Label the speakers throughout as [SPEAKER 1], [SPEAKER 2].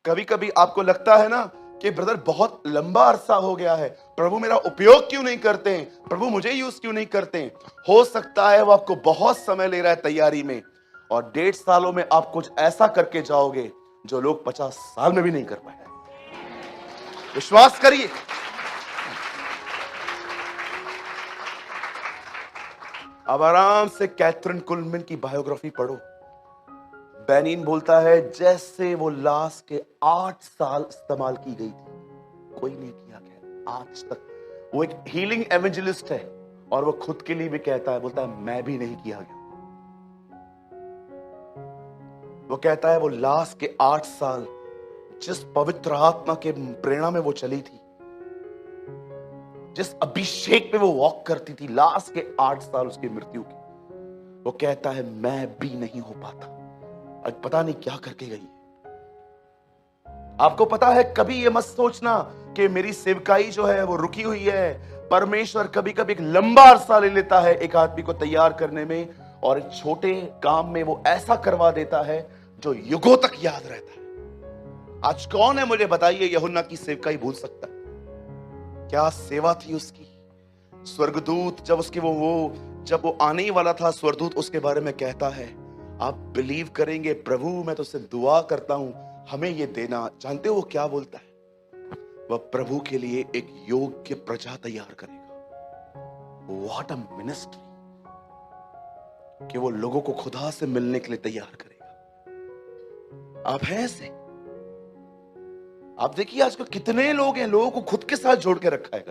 [SPEAKER 1] कभी कभी आपको लगता है ना कि ब्रदर बहुत लंबा अरसा हो गया है, प्रभु मेरा उपयोग क्यों नहीं करते हैं, प्रभु मुझे यूज क्यों नहीं करते हैं। हो सकता है वो आपको बहुत समय ले रहा है तैयारी में, और 1.5 सालों में आप कुछ ऐसा करके जाओगे जो लोग 50 साल में भी नहीं कर पाए। विश्वास करिए। अब आराम से कैथरीन कुलमैन की बायोग्राफी पढ़ो। बेनिन बोलता है जैसे वो लाश के 8 साल इस्तेमाल की गई थी, कोई नहीं किया गया आज तक। वो एक हीलिंग एवेंजलिस्ट है और वो खुद के लिए भी कहता है, बोलता है मैं भी नहीं किया गया। वो कहता है वो लाश के 8 साल जिस पवित्र आत्मा के प्रेरणा में वो चली थी, जिस अभिषेक में वो वॉक करती थी, लाश के 8 साल उसकी मृत्यु की, वो कहता है मैं भी नहीं हो पाता। आज पता नहीं क्या करके गई है। आपको पता है, कभी ये मत सोचना कि मेरी सेवकाई जो है वो रुकी हुई है। परमेश्वर कभी कभी एक लंबा अरसा ले लेता है एक आदमी को तैयार करने में, और एक छोटे काम में वो ऐसा करवा देता है जो युगों तक याद रहता है। आज कौन है मुझे बताइए यूहन्ना की सेवकाई भूल सकता है? क्या सेवा थी उसकी। स्वर्गदूत जब उसके जब वो आने ही वाला था, स्वर्गदूत उसके बारे में कहता है, आप बिलीव करेंगे प्रभु मैं तो उससे दुआ करता हूं हमें ये देना। जानते हो वो क्या बोलता है? वह प्रभु के लिए एक योग्य प्रजा तैयार करेगा। व्हाट अ मिनिस्ट्री, कि वो लोगों को खुदा से मिलने के लिए तैयार करेगा। आप हैं ऐसे? आप देखिए आजकल कितने लोग हैं, लोगों को खुद के साथ जोड़ के रखा है,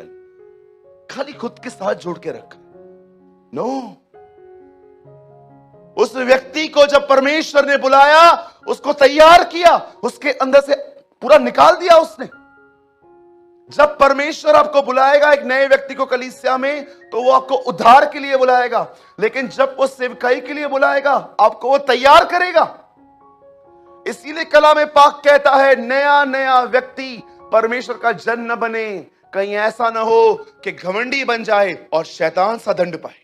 [SPEAKER 1] खाली खुद के साथ जोड़ के रखा है। नो, उस व्यक्ति को जब परमेश्वर ने बुलाया, उसको तैयार किया, उसके अंदर से पूरा निकाल दिया उसने। जब परमेश्वर आपको बुलाएगा एक नए व्यक्ति को कलीसिया में, तो वो आपको उद्धार के लिए बुलाएगा, लेकिन जब वो सेवकाई के लिए बुलाएगा आपको वो तैयार करेगा। इसीलिए कलाम पाक कहता है नया नया व्यक्ति परमेश्वर का जन न बने, कहीं ऐसा ना हो कि घमंडी बन जाए और शैतान सा दंड पाए।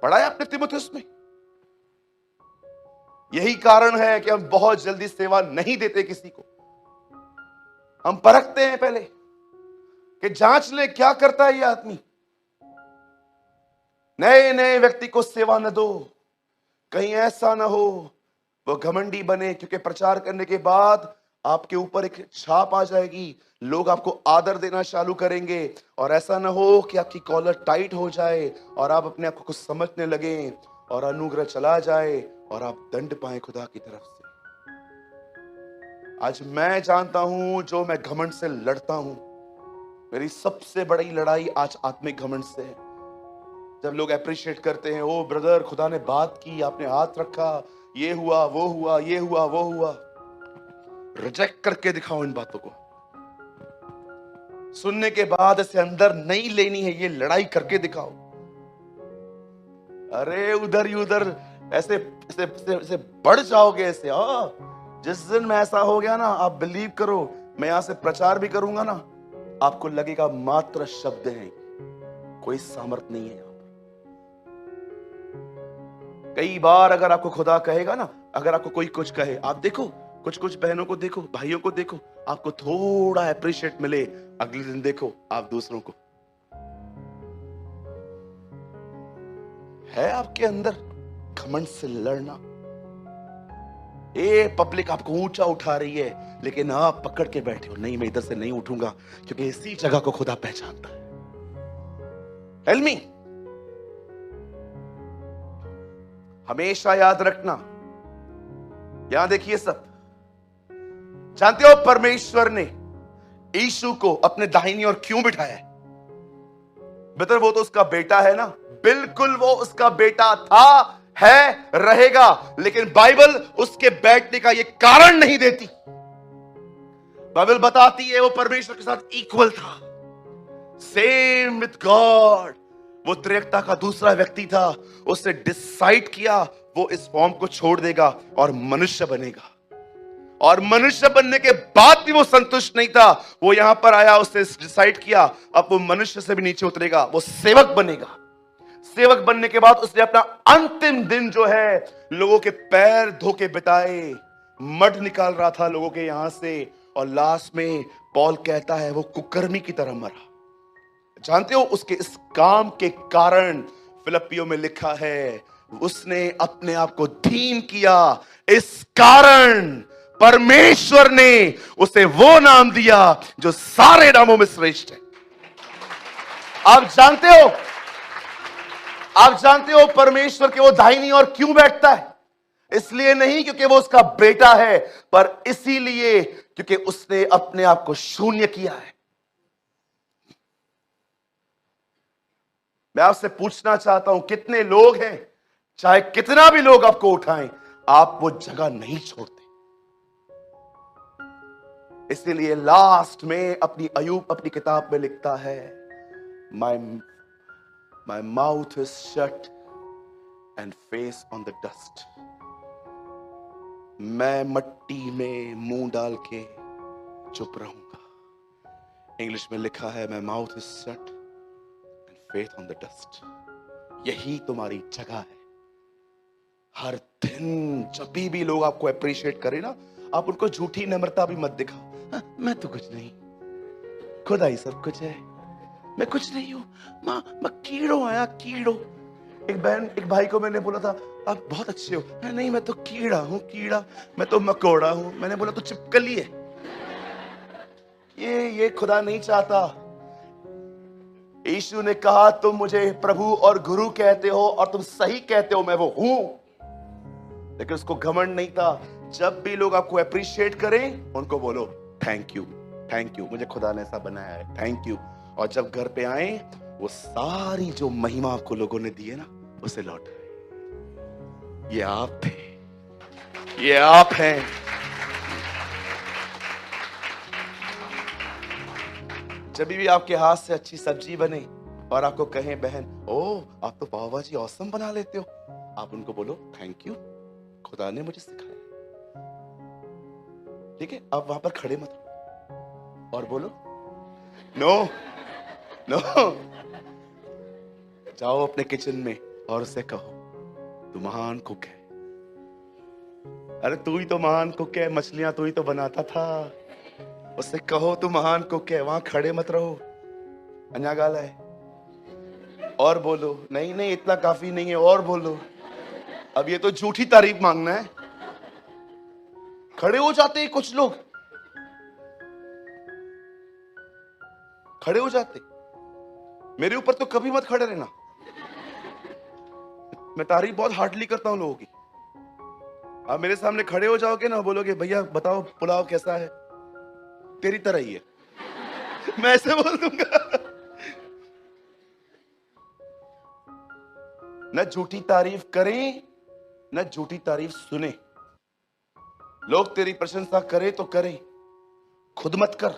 [SPEAKER 1] पढ़ा है आपने तीमुथियुस में? यही कारण है कि हम बहुत जल्दी सेवा नहीं देते किसी को। हम परखते हैं पहले कि जांच ले क्या करता है ये आदमी। नए नए व्यक्ति को सेवा न दो, कहीं ऐसा ना हो वो घमंडी बने, क्योंकि प्रचार करने के बाद आपके ऊपर एक छाप आ जाएगी, लोग आपको आदर देना चालू करेंगे, और ऐसा ना हो कि आपकी कॉलर टाइट हो जाए और आप अपने आप को कुछ समझने लगे और अनुग्रह चला जाए और आप दंड पाए खुदा की तरफ से। आज मैं जानता हूं जो मैं घमंड से लड़ता हूं, मेरी सबसे बड़ी लड़ाई आज आत्मिक घमंड से है। जब लोग अप्रिशिएट करते हैं, ओ ब्रदर खुदा ने बात की, आपने हाथ रखा, ये हुआ वो हुआ, ये हुआ वो हुआ, रिजेक्ट करके दिखाओ इन बातों को। सुनने के बाद इसे अंदर नहीं लेनी है, ये लड़ाई करके दिखाओ। अरे उधर ही उधर ऐसे ऐसे, ऐसे, ऐसे बढ़ जाओगे ऐसे। जिस दिन में ऐसा हो गया ना, आप बिलीव करो, मैं यहां से प्रचार भी करूंगा ना, आपको लगेगा मात्र शब्द हैं, कोई सामर्थ नहीं है यहां पर। कई बार अगर आपको खुदा कहेगा ना, अगर आपको कोई कुछ कहे, आप देखो कुछ कुछ बहनों को देखो, भाइयों को देखो, आपको थोड़ा अप्रिशिएट मिले, अगले दिन देखो आप दूसरों को। है आपके अंदर घमंड से लड़ना? ये पब्लिक आपको ऊंचा उठा रही है, लेकिन आप पकड़ के बैठे हो, नहीं मैं इधर से नहीं उठूंगा, क्योंकि इसी जगह को खुदा पहचानता है। टेल मी, हमेशा याद रखना। यहां देखिए सब, जानते हो परमेश्वर ने यीशु को अपने दाहिनी ओर क्यों बिठाया है? बेहतर वो तो उसका बेटा है ना, बिल्कुल वो उसका बेटा था, है, रहेगा, लेकिन बाइबल उसके बैठने का ये कारण नहीं देती। बाइबल बताती है वो परमेश्वर के साथ इक्वल था, सेम विद गॉड। वो त्रिएकता का दूसरा व्यक्ति था, उसने डिसाइड किया वो इस फॉर्म को छोड़ देगा और मनुष्य बनेगा, और मनुष्य बनने के बाद भी वो संतुष्ट नहीं था, वो यहां पर आया, उसने डिसाइड किया अब वो मनुष्य से भी नीचे उतरेगा, वो सेवक बनेगा। सेवक बनने के बाद उसने अपना अंतिम दिन जो है लोगों के पैर धो के बिताए, मड निकाल रहा था लोगों के यहां से, और लास्ट में पॉल कहता है वो कुकर्मी की तरह मरा। जानते हो उसके इस काम के कारण, फिलिपियों में लिखा है, उसने अपने आप को दीन किया, इस कारण परमेश्वर ने उसे वो नाम दिया जो सारे नामों में श्रेष्ठ है। आप जानते हो परमेश्वर के वो दाहिनी ओर क्यों बैठता है? इसलिए नहीं क्योंकि वो उसका बेटा है, पर इसीलिए क्योंकि उसने अपने आप को शून्य किया है। मैं आपसे पूछना चाहता हूं, कितने लोग हैं, चाहे कितना भी लोग आपको उठाएं, आप वो जगह नहीं छोड़ते। इसीलिए लास्ट में अय्यूब अपनी किताब में लिखता है, my mouth is shut and face on the dust. मैं मट्टी में मुंह डाल के चुप रहूंगा। इंग्लिश में लिखा है, my mouth is shut and face on the dust. यही तुम्हारी जगह है। हर दिन जब भी लोग आपको अप्रिशिएट करें ना, आप उनको झूठी नम्रता भी मत दिखाओ। मैं तो कुछ नहीं, खुदा ही सब कुछ है, मैं कुछ नहीं हूं। मैं कीड़ो आया, कीड़ो। एक भाई को मैंने बोला था, आप बहुत अच्छे हो। नहीं, मैं तो कीड़ा हूं, कीड़ा। मैं तो मकोड़ा हूं। मैंने बोला तो चिपकली है। ये खुदा नहीं चाहता। यीशु ने कहा, तुम मुझे प्रभु और गुरु कहते हो और तुम सही कहते हो, मैं वो हूं। लेकिन उसको घमंड नहीं था। जब भी लोग आपको अप्रिशिएट करें, उनको बोलो थैंक यू, थैंक यू, मुझे खुदा ने ऐसा बनाया है, थैंक यू। और जब घर पे आए, वो सारी जो महिमा आपको लोगों ने दी है ना, उसे लौटाए। ये आप थे, ये आप हैं। जब भी आपके हाथ से अच्छी सब्जी बने और आपको कहें, बहन ओ आप तो पाव भाजी औसम बना लेते हो, आप उनको बोलो थैंक यू, खुदा ने मुझे सिखाया। ठीक है, आप वहां पर खड़े मत हो और बोलो नो नो। जाओ अपने किचन में और उसे कहो, तू महान कुक है। अरे तू ही तो महान कुक है, मछलियां तू ही तो बनाता था। उससे कहो तू महान कुक है। वहां खड़े मत रहो, अन्या गाला है। और बोलो, नहीं नहीं इतना काफी नहीं है, और बोलो। अब ये तो झूठी तारीफ मांगना है। खड़े हो जाते हैं कुछ लोग, खड़े हो जाते। मेरे ऊपर तो कभी मत खड़े रहना। मैं तारीफ बहुत हार्डली करता हूं लोगों की। आप मेरे सामने खड़े हो जाओगे ना, बोलोगे भैया बताओ पुलाव कैसा है, तेरी तरह ही है, मैं ऐसे बोल दूंगा। न झूठी तारीफ करें, न झूठी तारीफ सुने। लोग तेरी प्रशंसा करें तो करें, खुद मत कर।